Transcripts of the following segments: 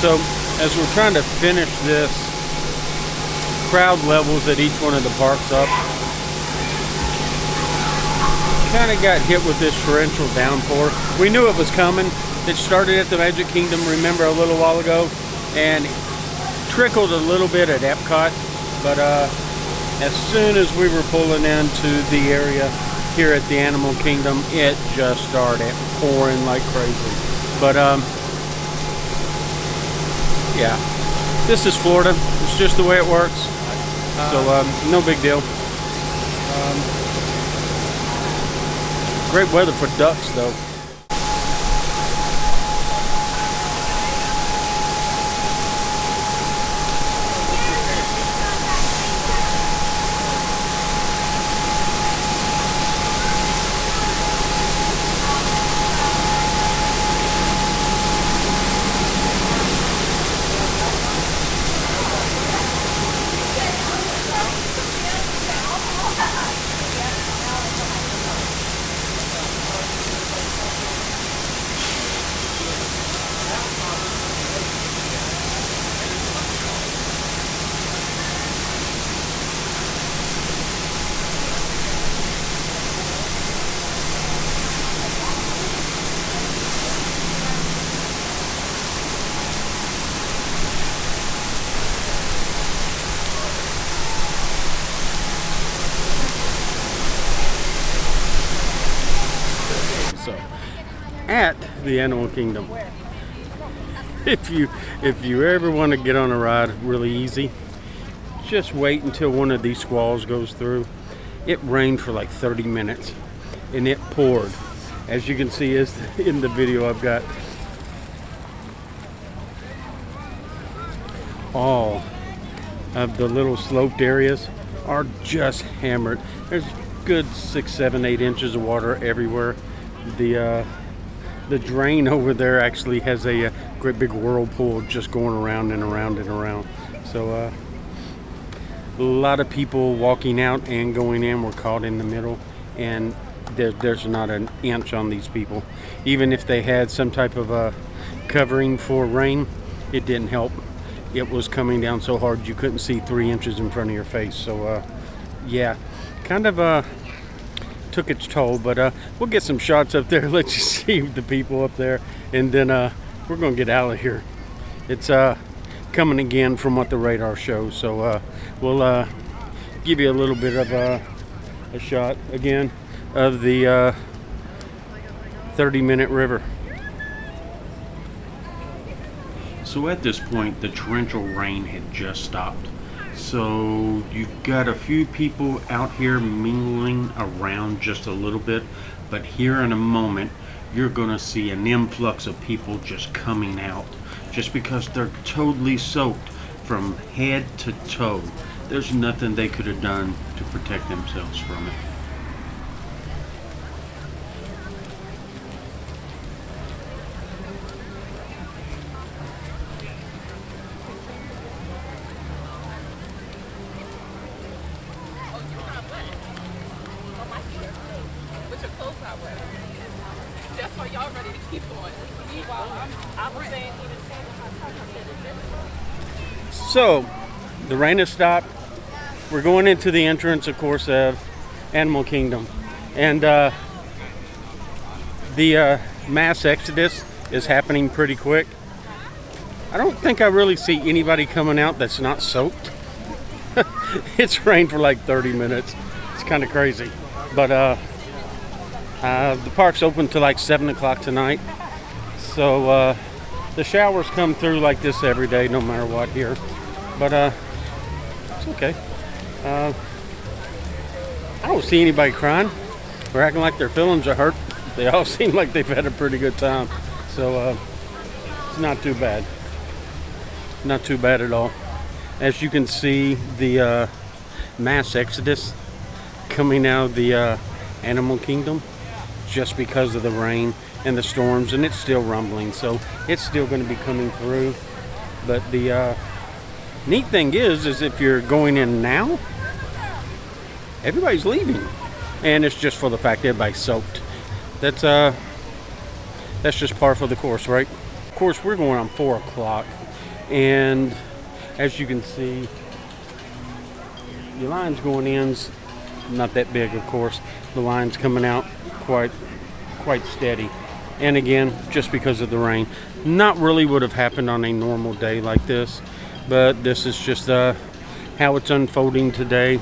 So as we're trying to finish this, crowd levels at each one of the parks up, kind of got hit with this torrential downpour. We knew it was coming. It started at the Magic Kingdom, remember, a little while ago, and trickled a little bit at Epcot, but as soon as we were pulling into the area here at the Animal Kingdom, it just started pouring like crazy. But yeah, this is Florida. It's just the way it works. So no big deal. Great weather for ducks, though. So, at the Animal Kingdom, if you ever want to get on a ride really easy, just wait until one of these squalls goes through. It rained for like 30 minutes and it poured. As you can see is in the video I've got, all of the little sloped areas are just hammered. There's good 6, 7, 8 inches of water everywhere. The drain over there actually has a great big whirlpool just going around and around and around. So a lot of people walking out and going in were caught in the middle, and there's not an inch on these people. Even if they had some type of covering for rain, it didn't help. It was coming down so hard you couldn't see 3 inches in front of your face. So yeah, kind of took its toll, but we'll get some shots up there, let you see the people up there, and then we're gonna get out of here. It's coming again from what the radar shows, so we'll give you a little bit of a shot again of the 30-minute river. So at this point, the torrential rain had just stopped. So you've got a few people out here mingling around just a little bit, but here in a moment you're gonna see an influx of people just coming out, just because they're totally soaked from head to toe. There's nothing they could have done to protect themselves from it. That's why y'all ready to keep going. Meanwhile, I'm saying So, the rain has stopped. We're going into the entrance, of course, of Animal Kingdom. And the mass exodus is happening pretty quick. I don't think I really see anybody coming out that's not soaked. It's rained for like 30 minutes. It's kind of crazy. But the park's open till like 7 o'clock tonight. So the showers come through like this every day, no matter what here. But it's okay. I don't see anybody crying or acting like their feelings are hurt. They all seem like they've had a pretty good time. So it's not too bad. Not too bad at all. As you can see, the mass exodus coming out of the Animal Kingdom just because of the rain and the storms, and it's still rumbling, so it's still going to be coming through. But the neat thing is if you're going in now, everybody's leaving, and it's just for the fact everybody's soaked. That's just par for the course, right? Of course, we're going on 4 o'clock, And as you can see, the lines going in's not that big, of course. The lines coming out quite steady. And again, just because of the rain. Not really would have happened on a normal day like this, but this is just how it's unfolding today.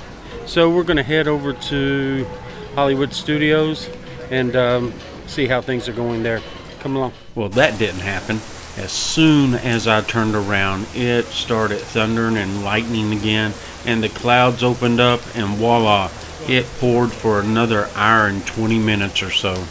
So we're going to head over to Hollywood Studios and see how things are going there. Come along. Well, that didn't happen. As soon as I turned around, it started thundering and lightning again, and the clouds opened up, and voila, it poured for another hour and 20 minutes or so.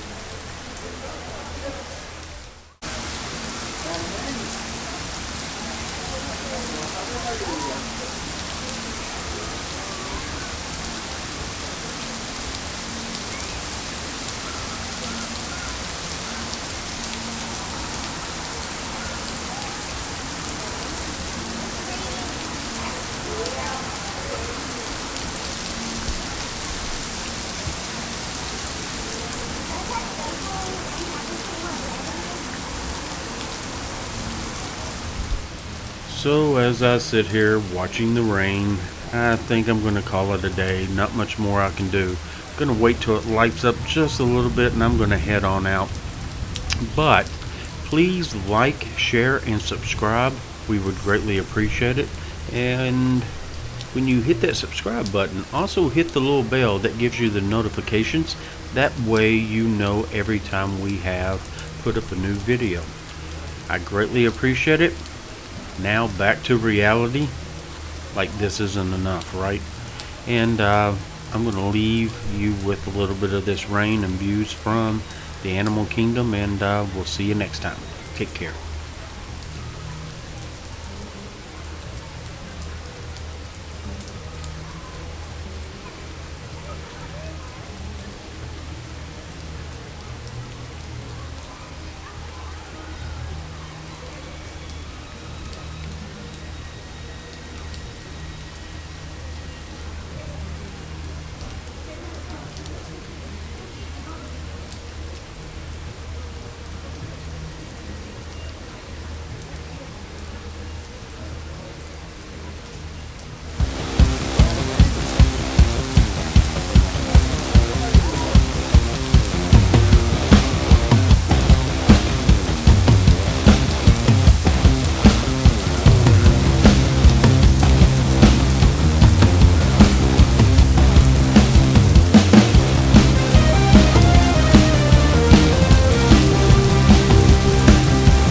So as I sit here watching the rain, I think I'm going to call it a day. Not much more I can do. I'm going to wait till it lights up just a little bit and I'm going to head on out. But please like, share, and subscribe. We would greatly appreciate it. And when you hit that subscribe button, also hit the little bell that gives you the notifications. That way you know every time we have put up a new video. I greatly appreciate it. Now back to reality. Like this isn't enough, right? And I'm going to leave you with a little bit of this rain and views from the animal kingdom, and we'll see you next time. Take care.